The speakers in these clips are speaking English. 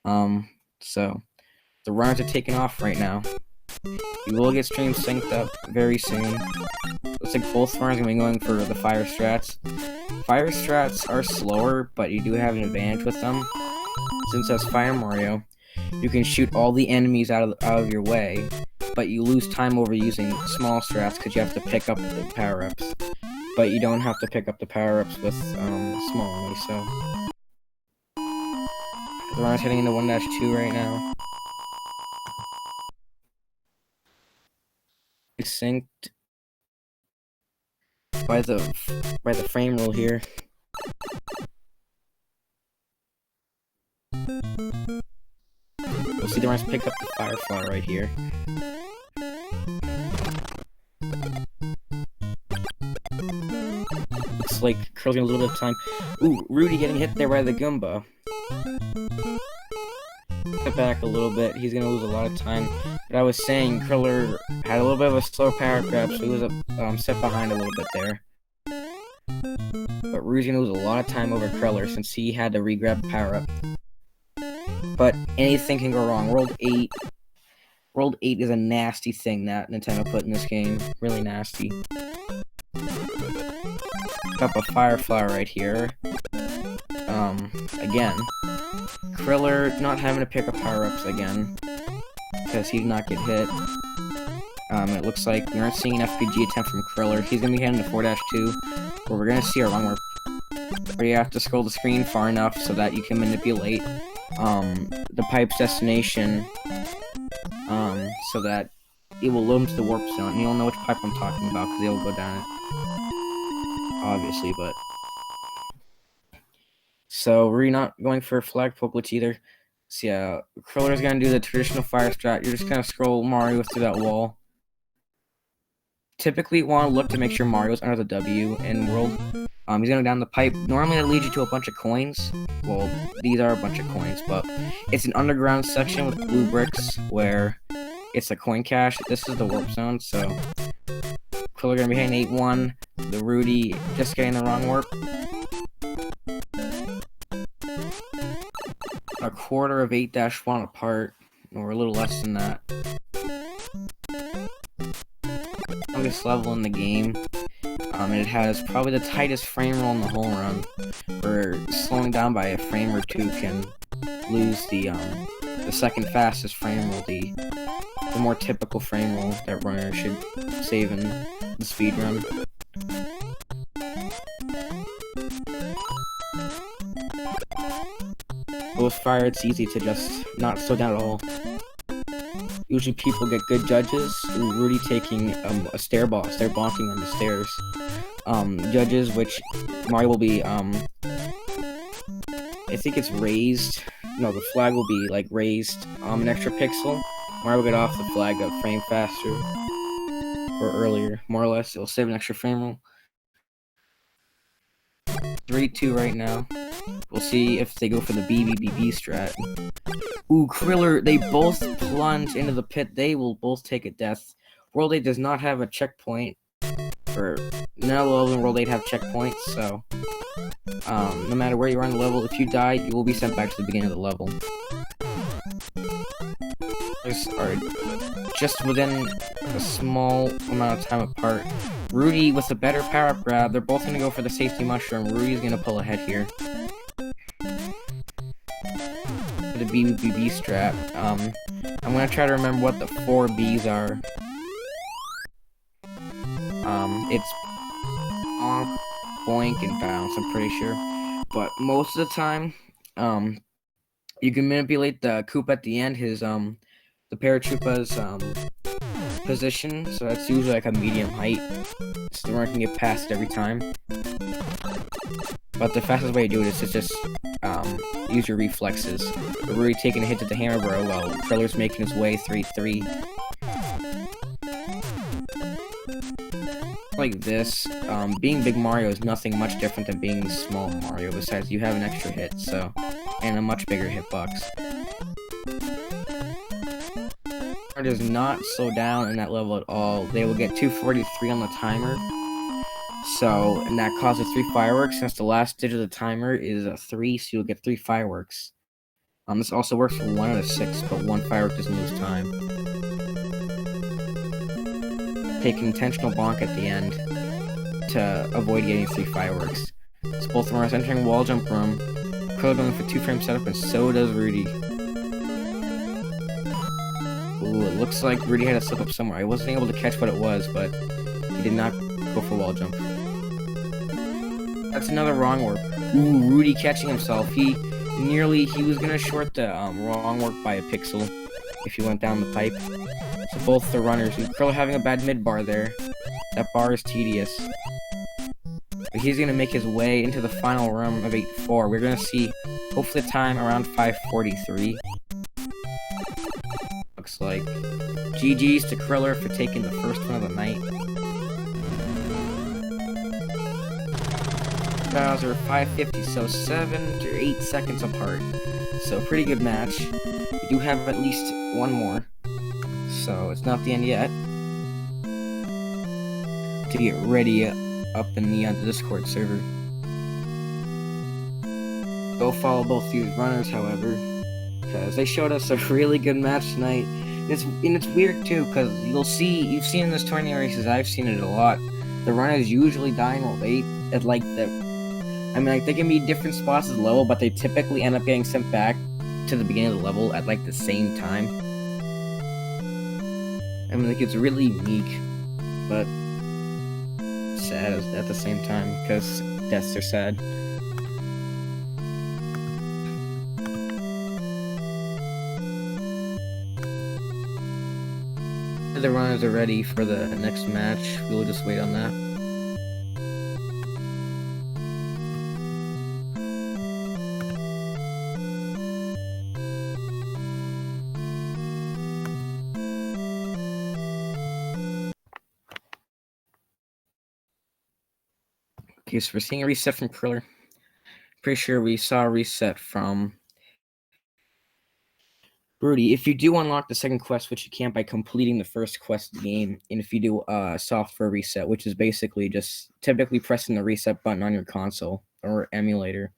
So the runners are taking off right now. You will get streams synced up very soon. Looks like both runners are going to be going for the fire strats. Fire strats are slower, but you do have an advantage with them. Since as Fire Mario, you can shoot all the enemies out of your way, but you lose time over using small strats because you have to pick up the power-ups. But you don't have to pick up the power-ups with small only, so. The runner's heading into 1-2 right now. Synced by the frame rule here. We'll see the runners pick up the Firefly right here. Looks like Krill's gonna lose a little bit of time. Ooh, Ruddy getting hit there by the Goomba. Step back a little bit. He's gonna lose a lot of time. But I was saying, Kriller had a little bit of a slow power grab, so he was a step behind a little bit there. But Rudy's gonna lose a lot of time over Kriller since he had to re-grab the power up. But anything can go wrong. World 8 is a nasty thing that Nintendo put in this game. Really nasty. Up a Firefly right here. Again. Kriller not having to pick up power-ups again. Because he did not get hit. It looks like we aren't seeing an FPG attempt from Kriller. He's gonna be heading to 4-2, where we're gonna see our long warp. Where you have to scroll the screen far enough so that you can manipulate the pipe's destination, so that it will load into the warp zone. And you'll know which pipe I'm talking about because it'll go down it, obviously. But so we're not going for flag pokelets either. So yeah, Kriller's gonna do the traditional fire strat. You're just gonna scroll Mario through that wall. Typically, you want to look to make sure Mario's under the W in World. He's going down the pipe. Normally, it leads you to a bunch of coins. Well, these are a bunch of coins, but it's an underground section with blue bricks where it's a coin cache. This is the warp zone, so Kriller going to be hitting 8-1. TheRudyyy just getting the wrong warp. A quarter of 8-1 apart, or a little less than that. Longest level in the game. And it has probably the tightest frame roll in the whole run, where slowing down by a frame or two can lose the second fastest frame roll, the more typical frame roll that runners should save in the speedrun. With fire, it's easy to just not slow down at all. Usually people get good judges. Ruddy taking a stair bonking on the stairs. Judges, which Mario will be, I think it's raised. No, the flag will be, like, raised an extra pixel. Mario will get off the flag a frame faster. Or earlier, more or less. It'll save an extra frame roll. 3-2 right now. We'll see if they go for the BBBB strat. Ooh, Kriller, they both plunge into the pit. They will both take a death. World 8 does not have a checkpoint. Or, none of the levels in World 8 have checkpoints, so no matter where you are on the level, if you die, you will be sent back to the beginning of the level. These are just within a small amount of time apart. Ruddy with a better power-up grab. They're both going to go for the safety mushroom. Ruddy's going to pull ahead here. For the BBB strat. I'm going to try to remember what the 4 Bs are. It's bonk, boink, and bounce, I'm pretty sure. But most of the time, you can manipulate the Koopa at the end, his, the Paratroopa's, position, so that's usually like a medium height, so the runner can get past it every time. But the fastest way to do it is to just use your reflexes. We're really taking a hit to the hammer bro while Kriller's making his way 3-3. Like this, being Big Mario is nothing much different than being Small Mario, besides you have an extra hit, so, and a much bigger hitbox. Does not slow down in that level at all. They will get 243 on the timer. So, and that causes 3 fireworks. Since the last digit of the timer is a 3, so you'll get 3 fireworks. This also works for 1 out of 6, but 1 firework doesn't lose time. Take an intentional bonk at the end to avoid getting 3 fireworks. So both runners entering wall jump room. Kriller going for 2 frame setup, and so does Ruddy. Ooh, it looks like Ruddy had a slip up somewhere. I wasn't able to catch what it was, but he did not go for wall jump. That's another wrong work. Ooh, Ruddy catching himself. He was gonna short the wrong work by a pixel if he went down the pipe. So both the runners, Kriller having a bad mid bar there. That bar is tedious. But he's gonna make his way into the final room of 8-4. We're gonna see hopefully the time around 5:43. Looks like GG's to Kriller for taking the first one of the night. Are 5:50, so 7 to 8 seconds apart. So pretty good match. We do have at least one more, so it's not the end yet. To get ready up in the Discord server. Go follow both these runners, however, because they showed us a really good match tonight. And it's weird too, because you've seen in this tournament races, I've seen it a lot. The runners usually die in roll 8 at they can be different spots as level, but they typically end up getting sent back to the beginning of the level at the same time. It's really unique, but sad at the same time, because deaths are sad. The runners are ready for the next match. We'll just wait on that. Okay, so we're seeing a reset from Kriller. Pretty sure we saw a reset from Ruddy. If you do unlock the second quest, which you can't by completing the first quest of the game, and if you do software reset, which is basically just typically pressing the reset button on your console or emulator,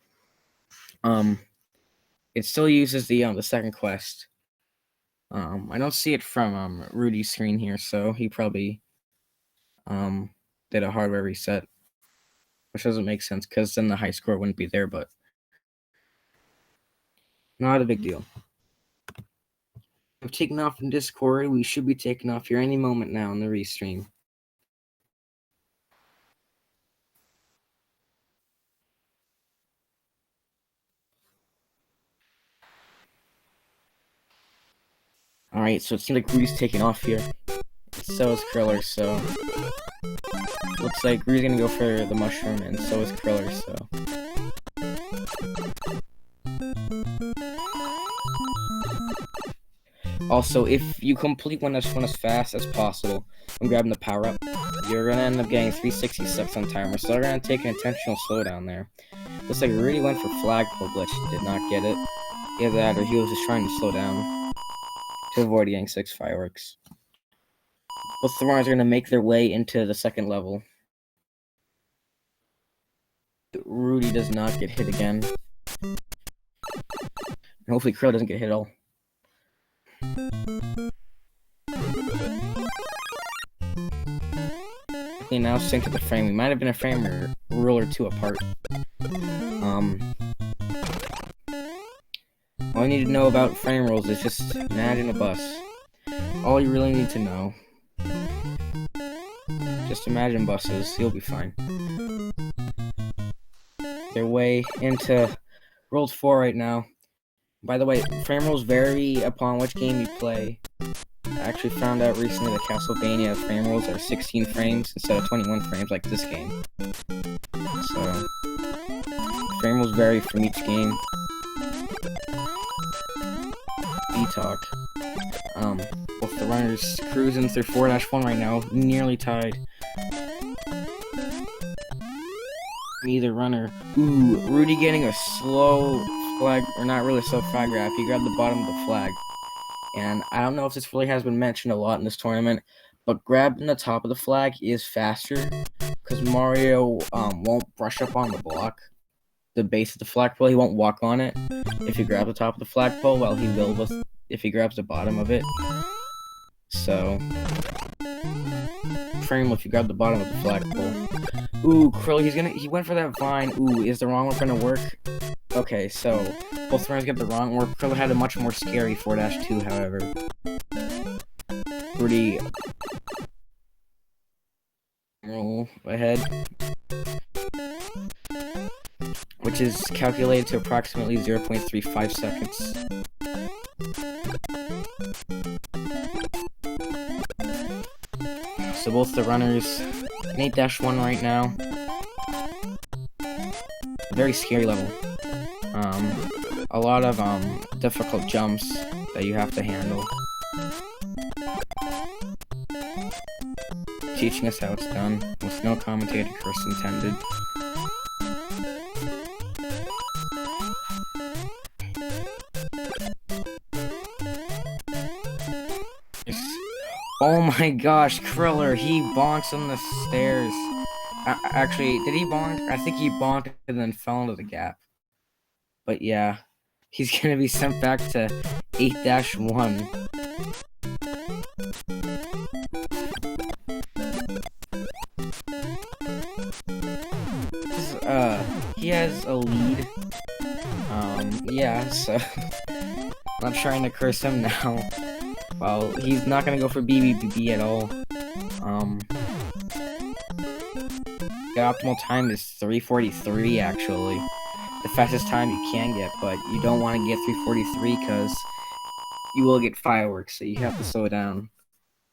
it still uses the second quest. I don't see it from Ruddy's screen here, so he probably did a hardware reset, which doesn't make sense because then the high score wouldn't be there, but not a big deal. I've taken off in Discord. We should be taking off here any moment now in the restream. Alright, so it seems like Ruddy's taking off here. So is Kriller, so looks like Ruddy's gonna go for the mushroom, and so is Kriller, so also, if you complete one as fast as possible when grabbing the power-up, you're gonna end up getting 366 on timer, so they're gonna take an intentional slowdown there. Looks like Ruddy went for flagpole glitch, did not get it. Either that, or he was just trying to slow down to avoid getting 6 fireworks. Both the runners are gonna make their way into the second level. Ruddy does not get hit again. And hopefully Kriller doesn't get hit at all. They now sync to the frame. We might have been a frame rule or 2 apart. All you need to know about frame rules is just imagine a bus. All you really need to know. Just imagine buses. You'll be fine. Their way into World 4 right now. By the way, frame rules vary upon which game you play. I actually found out recently that Castlevania frame rules are 16 frames instead of 21 frames like this game. So, frame rules vary from each game. E-talk. Both the runners cruising through 4-1 right now, nearly tied. Neither runner. Ooh, Ruddy getting a slow flag, or not really slow flag grab. He grabbed the bottom of the flag. And I don't know if this really has been mentioned a lot in this tournament, but grabbing the top of the flag is faster because Mario won't brush up on the block. the base of the flagpole. He won't walk on it if you grab the top of the flagpole, while he will if he grabs the bottom of it. So, frame if you grab the bottom of the flagpole. Ooh, Kriller, he went for that vine. Ooh, is the wrong one gonna work? Okay, so both runners get the wrong one. Kriller had a much more scary 4-2, however. Pretty roll ahead, which is calculated to approximately 0.35 seconds. So both the runners in 8-1 right now. Very scary level. A lot of difficult jumps that you have to handle. Teaching us how it's done, with no commentator curse intended. Oh my gosh, Kriller, he bonks on the stairs. Actually, did he bonk? I think he bonked and then fell into the gap. But yeah, he's gonna be sent back to 8-1. He has a lead. Yeah, so I'm not trying to curse him now. Well, he's not gonna go for BBBB at all. The optimal time is 3:43 actually. The fastest time you can get, but you don't want to get 3:43 because you will get fireworks, so you have to slow down.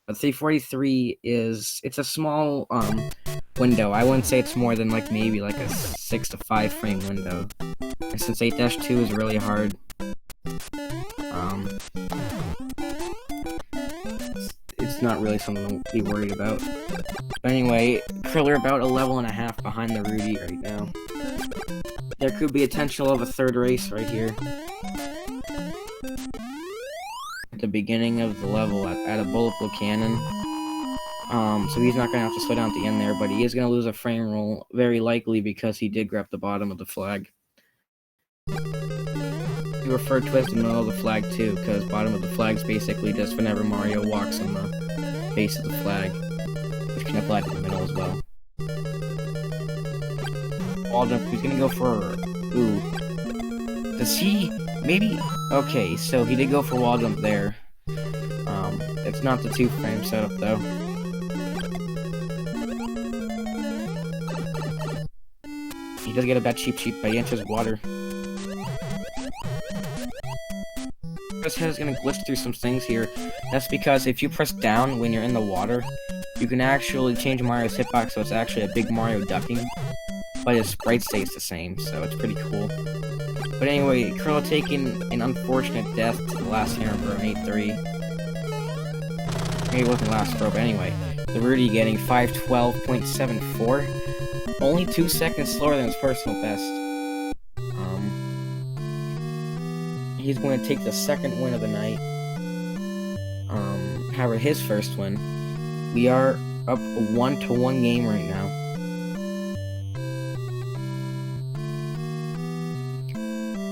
But 3:43 it's a small window. I wouldn't say it's more than maybe a 6 to 5 frame window. And since 8-2 is really hard, it's not really something to be worried about. But anyway, Kriller about a level and a half behind TheRudyyy right now. There could be a potential of a third race right here. At the beginning of the level at a bulletproof cannon. So he's not going to have to slow down at the end there, but he is going to lose a frame roll, very likely because he did grab the bottom of the flag. We refer to it as the middle of the flag too, because bottom of the flag is basically just whenever Mario walks on the base of the flag, which can apply to the middle as well. Wall jump, he's gonna go for... Ooh. Does he... Maybe... Okay, so he did go for wall jump there. It's not the 2-frame setup though. He does get a bad cheap, but he enters water. His head is going to glitch through some things here. That's because if you press down when you're in the water, you can actually change Mario's hitbox so it's actually a big Mario ducking, but his sprite stays the same, so it's pretty cool. But anyway, Kriller taking an unfortunate death to the last hammer bro in 8-3. Maybe it wasn't the last throw, but anyway. TheRudyyy getting 5:12.74. Only 2 seconds slower than his personal best. He's going to take the second win of the night. However, his first win. We are up a 1-1 game right now.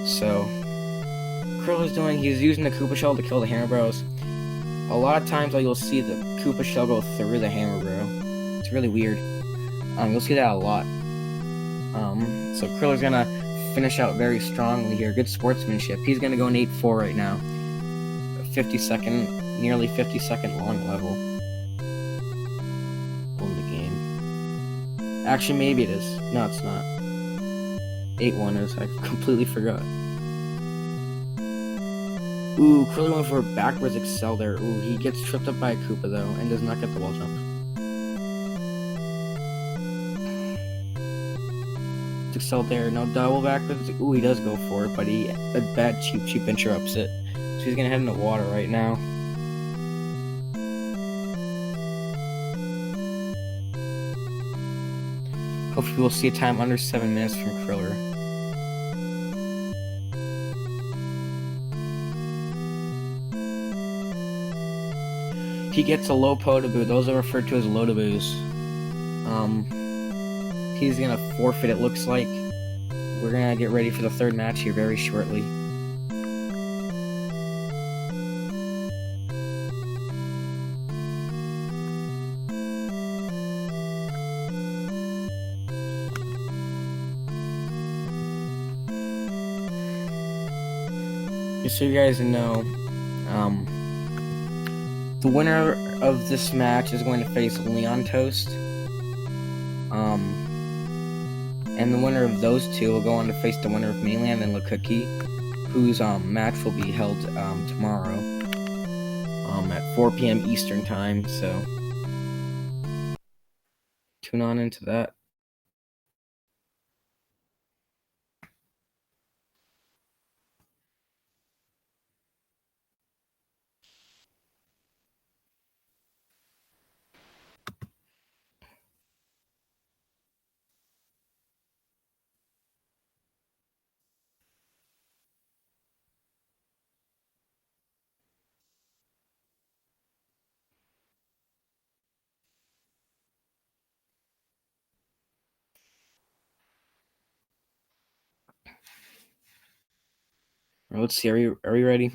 So, Kriller's he's using the Koopa Shell to kill the Hammer Bros. A lot of times you'll see the Koopa Shell go through the Hammer Bro. It's really weird. You'll see that a lot. So Kriller's gonna finish out very strongly here. Good sportsmanship. He's gonna go in 8-4 right now. Nearly 50 second long level. In the game. Actually, maybe it is. No, it's not. 8-1 is. I completely forgot. Ooh, Kriller went for a backwards excel there. Ooh, he gets tripped up by a Koopa though, and does not get the wall jump. Excel there, no double backwards. Ooh, he does go for it, but a bad cheap interrupts it. So he's gonna head into water right now. Hopefully we'll see a time under 7 minutes from Kriller. He gets a low potaboo. Those are referred to as lotaboos. He's gonna forfeit, it looks like. we're gonna get ready for the third match here very shortly. Just so you guys know, the winner of this match is going to face Leon Toast. And the winner of those two will go on to face the winner of Mainland and LaCookie, whose match will be held tomorrow at 4 p.m. Eastern time. So tune on into that. Let's see. Are we ready?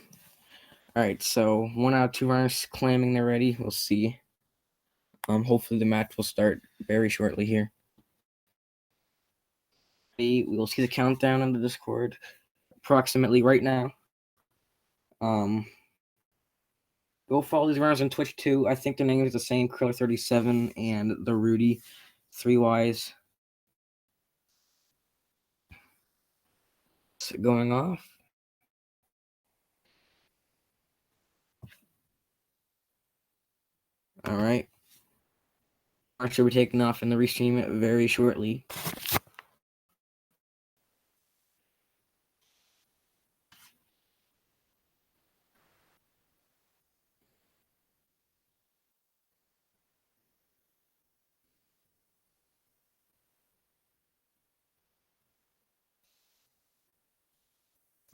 All right. So 1 out of 2 runners claiming they're ready. We'll see. Hopefully the match will start very shortly here. We will see the countdown on the Discord approximately right now. Go follow these runners on Twitch too. I think their name is the same, Kriller37 and TheRudyyy, 3 Ys. It's going off. All right. Match will be taking off in the restream very shortly.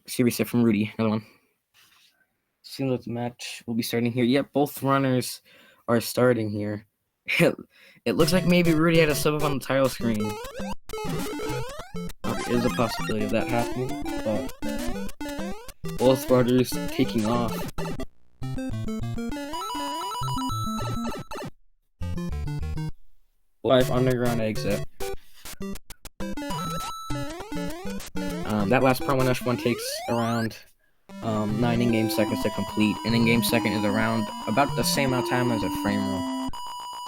Series set from Rudy, another one. Seems like the match will be starting here. Yep, both runners are starting here. It looks like maybe Rudy had a sub up on the title screen. There is a possibility of that happening, but both runners taking off. Live underground exit. That last part 1-1 takes around 9 in-game seconds to complete. An in-game second is around about the same amount of time as a frame roll.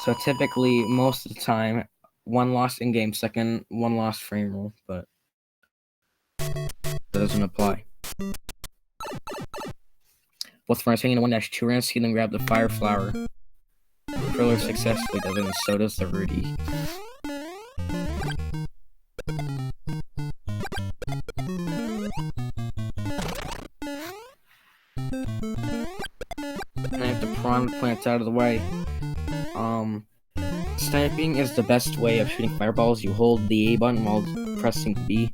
So typically, most of the time, 1 lost in-game second, 1 lost frame roll, but that doesn't apply. Both runners hanging in 1-2. We're gonna see them grab the fire flower. Kriller successfully does it, and so does TheRudyyy. And I have the prawn plants out of the way. Sniping is the best way of shooting fireballs. You hold the A button while pressing B.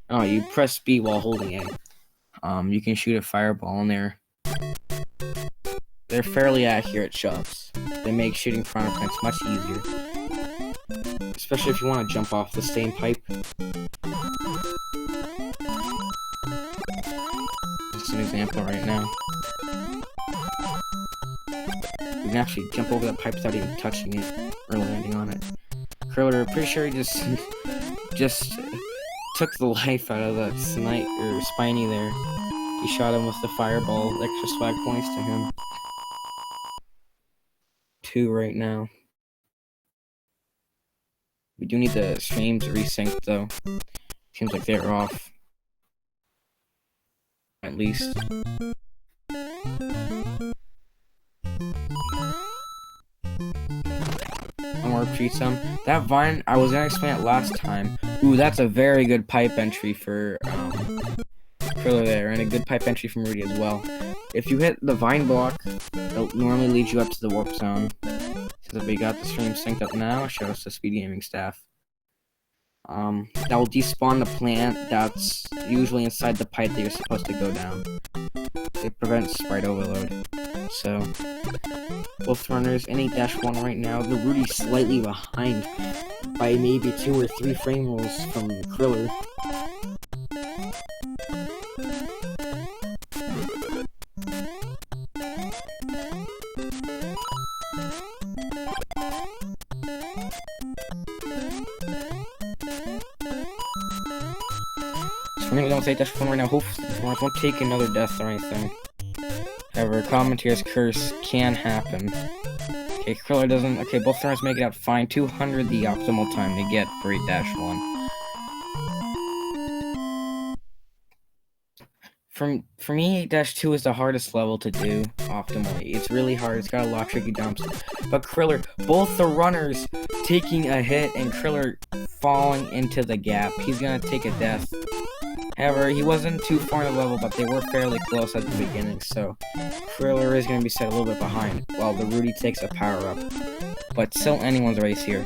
Oh, you press B while holding A. You can shoot a fireball in there. They're fairly accurate shots. They make shooting prawn plants much easier. Especially if you want to jump off the same pipe. Just an example right now. You can actually jump over that pipe without even touching it or landing on it. Kriller, pretty sure he just took the life out of that Spiny there. He shot him with the fireball. Extra swag points to him. 2 right now. We do need the streams resynced though. Seems like they're off. At least. More treats them. That vine, I was gonna explain it last time. Ooh, that's a very good pipe entry for Kriller there, and a good pipe entry from Rudy as well. If you hit the vine block, it'll normally lead you up to the warp zone. So we got the stream synced up now. Shout out to Speed Gaming staff. That will despawn the plant that's usually inside the pipe that you're supposed to go down. It prevents sprite overload. So, both runners in 8-1 right now. TheRuddyy slightly behind by maybe 2 or 3 frame rolls from Kriller. really don't say dash 1 right now. Hopefully the runners won't take another death or anything. However, commentator's curse can happen. Okay, Kriller doesn't. Okay, both runners make it out fine. 200 the optimal time to get for 8-1. For me, 8-2 is the hardest level to do optimally. It's really hard. It's got a lot of tricky jumps. But Kriller, both the runners taking a hit and Kriller falling into the gap. He's gonna take a death. However, he wasn't too far in the level, but they were fairly close at the beginning, so Kriller is gonna be set a little bit behind while TheRudyyy takes a power up. But still anyone's race here.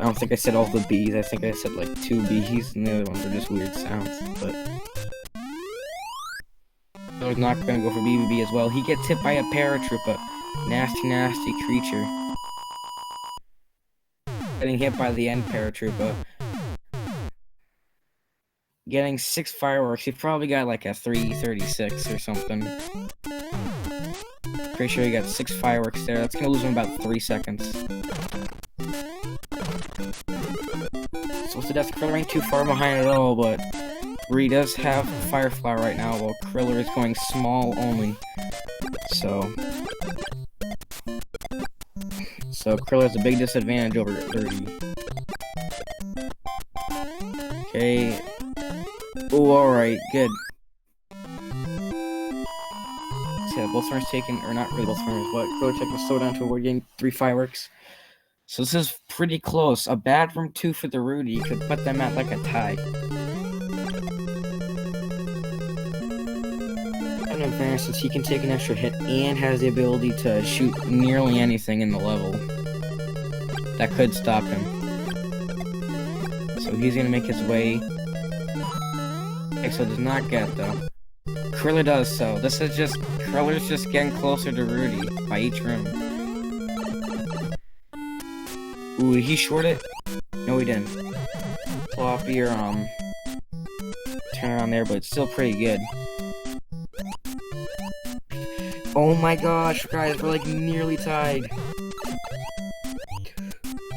I don't think I said all the B's, I think I said like 2 B's, and the other ones are just weird sounds, but... Kriller's not gonna go for BBB as well. He gets hit by a paratrooper. Nasty, nasty creature. Getting hit by the end paratrooper. Getting 6 fireworks. He probably got like a 336 or something. Pretty sure he got 6 fireworks there. That's gonna lose him about 3 seconds. So what's the death? Kriller ain't too far behind at all, but TheRudyyy does have Firefly right now, while Kriller is going small only. So Kriller has a big disadvantage over TheRudyyy. Okay. Oh, alright, good. So yeah, both runners taken, or not really both runners, but Kriller taking a slowdown to avoid getting 3 fireworks. So this is pretty close. A bad from 2 for TheRudyyy could put them at like a tie. An advantage since he can take an extra hit and has the ability to shoot nearly anything in the level that could stop him. So he's gonna make his way. Exo does not get though. Kriller does so. This is just Kriller's just getting closer to TheRudyyy by each room. Ooh, did he short it? No, he didn't. Floppy or turn around there, but it's still pretty good. Oh my gosh, guys, we're like nearly tied.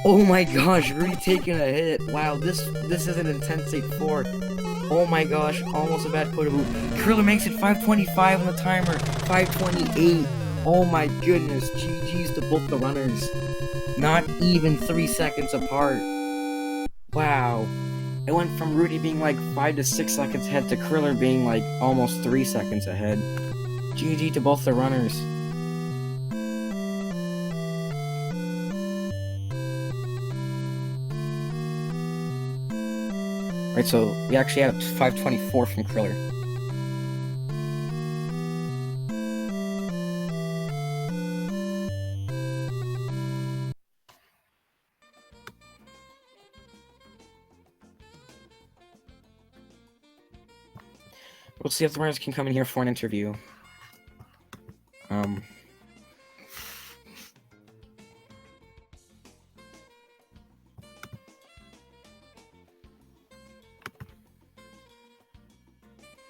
Oh my gosh, TheRudyyy taking a hit. Wow, this is an intense 8-4. Oh my gosh, almost a bad photo boot. Kriller makes it 5:25 on the timer. 5:28. Oh my goodness, GG's to both the runners. Not even 3 seconds apart. Wow. It went from TheRudyyy being like 5 to 6 seconds ahead to Kriller being like almost 3 seconds ahead. GG to both the runners. Right, so we actually had 5:24 from Kriller. We'll see if the runners can come in here for an interview.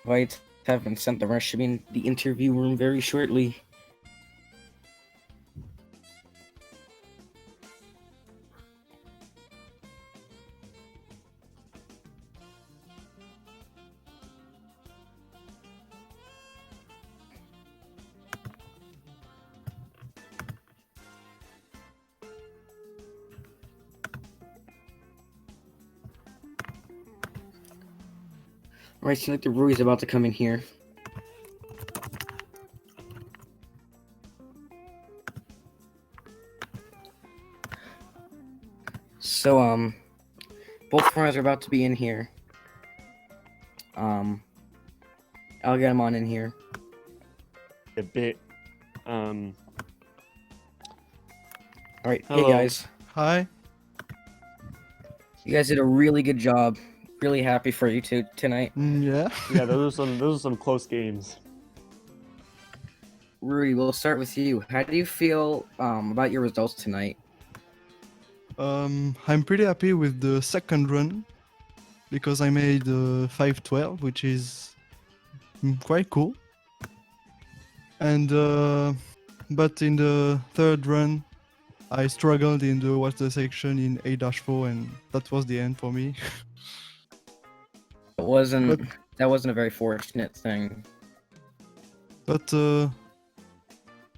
Right, have been sent. The runners should be in the interview room very shortly. Alright, seems like TheRuddyy's about to come in here. So, both runners are about to be in here. I'll get them on in here. A bit, Alright, hey Hello. guys. Hi. You guys did a really good job. Really happy for you two tonight. Yeah. yeah, those are some close games. TheRudyyy, we'll start with you. How do you feel about your results tonight? I'm pretty happy with the second run because I made 5:12, which is quite cool. And but in the third run, I struggled in the water section in A-4, and that was the end for me. It wasn't. But That wasn't a very fortunate thing. but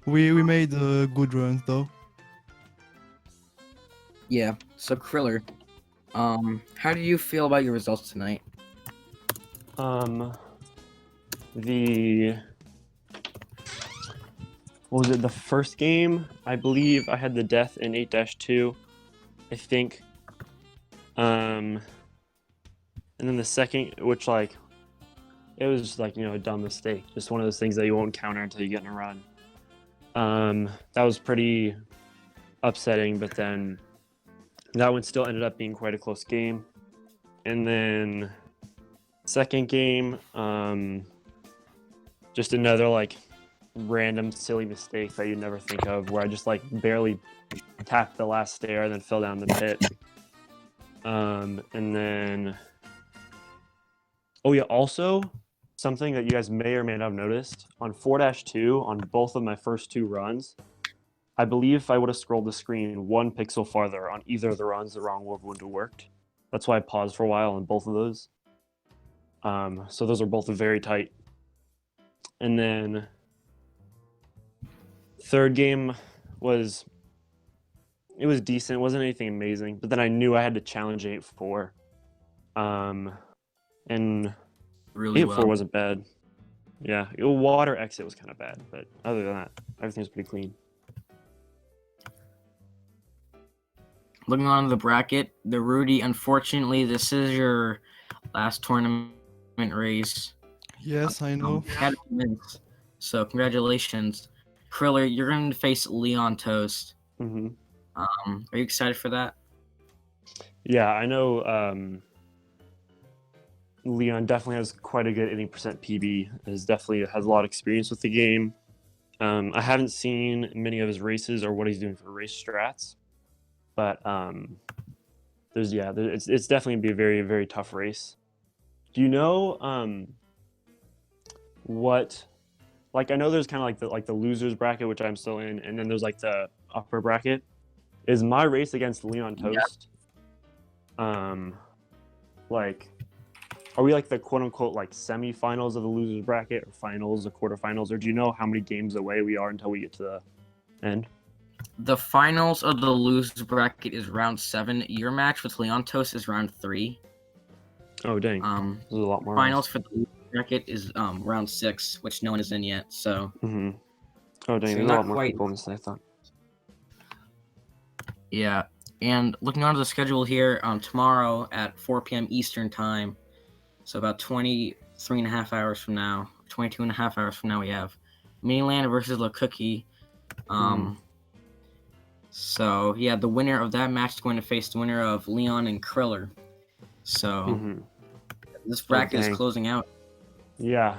we made good runs though. Yeah. So Kriller, how do you feel about your results tonight? The what was it? The first game, I believe I had the death in 8-2, I think. And then the second, which like, it was just like, a dumb mistake, just one of those things that you won't counter until you get in a run. That was pretty upsetting, but then that one still ended up being quite a close game. And then second game, just another like random silly mistake that you'd never think of, where I just like barely tapped the last stair and then fell down the pit. And then, oh yeah, also something that you guys may or may not have noticed on 4-2 on both of my first two runs, I believe if I would have scrolled the screen 1 pixel farther on either of the runs, the wrong move would have worked. That's why I paused for a while on both of those. So those are both very tight. And then third game was decent. It wasn't anything amazing, but then I knew I had to challenge 8-4. And Really 8-4 wasn't bad. Yeah, water exit was kind of bad, but other than that, everything was pretty clean. Looking on the bracket, TheRudyyy, unfortunately, this is your last tournament race. Yes, I know. Had wins. So congratulations. Kriller, you're going to face Leon Toast. Mm-hmm. Are you excited for that? Yeah, I know Leon definitely has quite a good 80% PB. Definitely has a lot of experience with the game. I haven't seen many of his races or what he's doing for race strats, but it's definitely gonna be a very, very tough race. Do you know what? Like, I know there's kind of like the losers bracket, which I'm still in, and then there's like the upper bracket. Is my race against Leon Toast? Like, are we like the quote unquote like semifinals of the losers bracket, or finals, or quarterfinals, or do you know how many games away we are until we get to the end? The finals of the losers bracket is round 7. Your match with Leon Toast is round 3. Oh dang, there's a lot more. Finals for the losers bracket is round 6, which no one is in yet. So. Mm-hmm. Oh dang, So there's a not lot more quite- people in this than I thought. Yeah, and looking onto the schedule here, tomorrow at 4 p.m. Eastern time, so about 23 and a half hours from now, 22 and a half hours from now, we have Miniland versus La Cookie. So yeah, the winner of that match is going to face the winner of Leon and Kriller. So this bracket is dang. closing out. Yeah.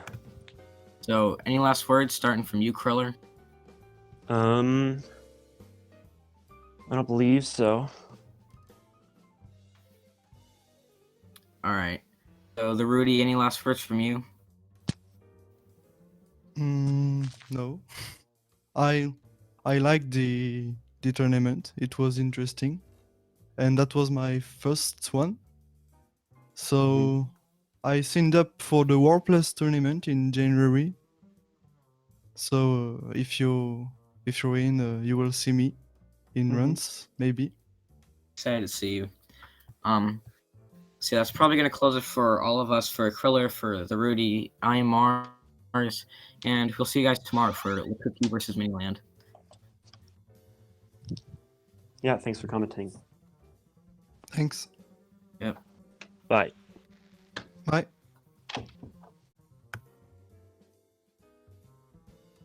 So any last words, starting from you, Kriller? I don't believe so. All right. So TheRudyyy, any last words from you? No. I liked the tournament. It was interesting, and that was my first one. So I signed up for the War Plus tournament in January. So if you're in, you will see me in runs, maybe. Excited to see you. So that's probably gonna close it for all of us, for Kriller, for TheRudyyy, I am Mars, and we'll see you guys tomorrow for La Cookie versus Miniland. Yeah, thanks for commenting. Thanks. Yep. Bye. Bye.